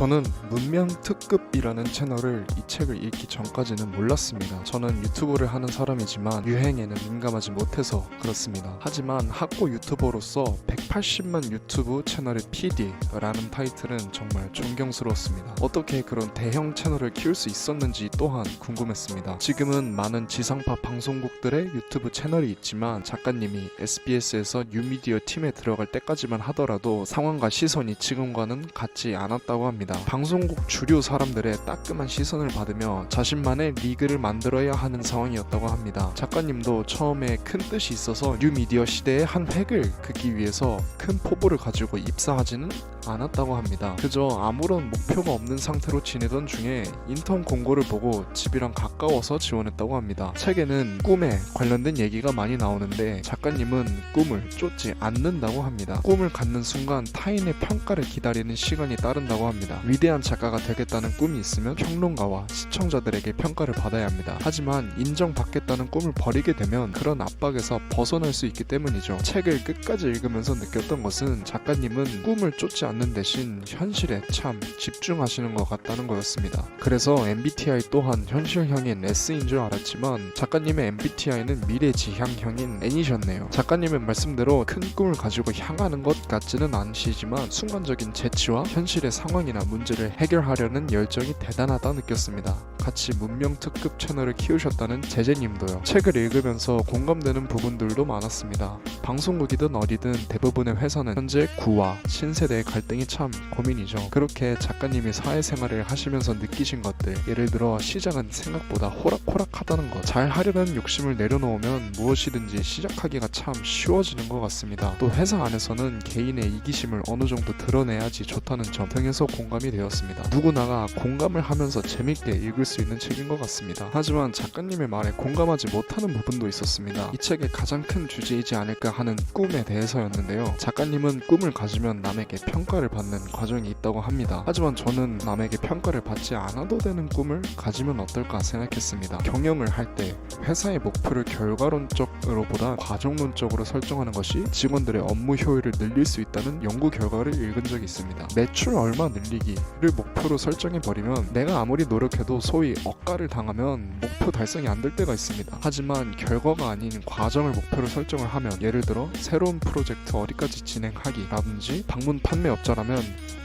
저는 문명 특급이라는 채널을 이 책을 읽기 전까지는 몰랐습니다. 저는 유튜브를 하는 사람이지만 유행에는 민감하지 못해서 그렇습니다. 하지만 학고 유튜버로서 180만 유튜브 채널의 PD라는 타이틀은 정말 존경스러웠습니다. 어떻게 그런 대형 채널을 키울 수 있었는지 또한 궁금했습니다. 지금은 많은 지상파 방송국들의 유튜브 채널이 있지만 작가님이 SBS에서 뉴미디어 팀에 들어갈 때까지만 하더라도 상황과 시선이 지금과는 같지 않았다고 합니다. 방송국 주류 사람들의 따끔한 시선을 받으며 자신만의 리그를 만들어야 하는 상황이었다고 합니다. 작가님도 처음에 큰 뜻이 있어서 뉴미디어 시대의 한 획을 긋기 위해서 큰 포부를 가지고 입사하지는 않았다고 합니다. 그저 아무런 목표가 없는 상태로 지내던 중에 인턴 공고를 보고 집이랑 가까워서 지원했다고 합니다. 책에는 꿈에 관련된 얘기가 많이 나오는데 작가님은 꿈을 쫓지 않는다고 합니다. 꿈을 갖는 순간 타인의 평가를 기다리는 시간이 따른다고 합니다. 위대한 작가가 되겠다는 꿈이 있으면 평론가와 시청자들에게 평가를 받아야 합니다. 하지만 인정받겠다는 꿈을 버리게 되면 그런 압박에서 벗어날 수 있기 때문이죠. 책을 끝까지 읽으면서 느꼈던 것은 작가님은 꿈을 쫓지 않는 대신 현실에 참 집중하시는 것 같다는 거였습니다. 그래서 MBTI 또한 현실형인 S인 줄 알았지만 작가님의 MBTI는 미래지향형인 N이셨네요. 작가님의 말씀대로 큰 꿈을 가지고 향하는 것 같지는 않으시지만 순간적인 재치와 현실의 상황이나 문제를 해결하려는 열정이 대단하다 느꼈습니다. 같이 문명 특급 채널을 키우셨다는 제재님도요. 책을 읽으면서 공감되는 부분들도 많았습니다. 방송국이든 어디든 대부분의 회사는 현재 구와 신세대의 갈등이 참 고민이죠. 그렇게 작가님이 사회생활을 하시면서 느끼신 것들, 예를 들어 시작은 생각보다 호락호락하다는 것, 잘 하려는 욕심을 내려놓으면 무엇이든지 시작하기가 참 쉬워지는 것 같습니다. 또 회사 안에서는 개인의 이기심을 어느 정도 드러내야지 좋다는 점 등에서 공감이 되었습니다. 누구나가 공감을 하면서 재밌게 읽을 수 있는 책인 것 같습니다. 하지만 작가님의 말에 공감하지 못하는 부분도 있었습니다. 이 책의 가장 큰 주제이지 않을까 하는 꿈에 대해서였는데요. 작가님은 꿈을 가지면 남에게 평가를 받는 과정이 있다고 합니다. 하지만 저는 남에게 평가를 받지 않아도 되는 꿈을 가지면 어떨까 생각했습니다. 경영을 할 때 회사의 목표를 결과론적으로보다 과정론적으로 설정하는 것이 직원들의 업무 효율을 늘릴 수 있다는 연구 결과를 읽은 적이 있습니다. 매출 얼마 늘리기를 목표로 설정해버리면 내가 아무리 노력해도 소위 억가를 당하면 목표 달성이 안 될 때가 있습니다. 하지만 결과가 아닌 과정을 목표로 설정을 하면, 예를 들어 새로운 프로젝트 어디까지 진행하기라든지 방문 판매업자라면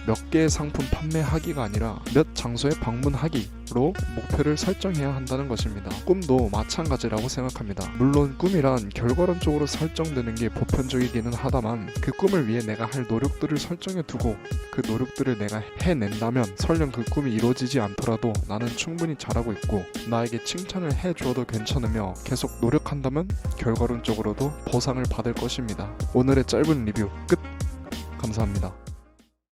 몇 개의 상품 판매하기가 아니라 몇 장소에 방문하기로 목표를 설정해야 한다는 것입니다. 꿈도 마찬가지라고 생각합니다. 물론 꿈이란 결과론적으로 설정되는 게 보편적이기는 하다만 그 꿈을 위해 내가 할 노력들을 설정해 두고 그 노력들을 내가 해낸다면 설령 그 꿈이 이루어지지 않더라도 나는 충분히 잘하고 있고 나에게 칭찬을 해주어도 괜찮으며 계속 노력한다면 결과론적으로도 보상을 받을 것입니다. 오늘의 짧은 리뷰 끝! 감사합니다.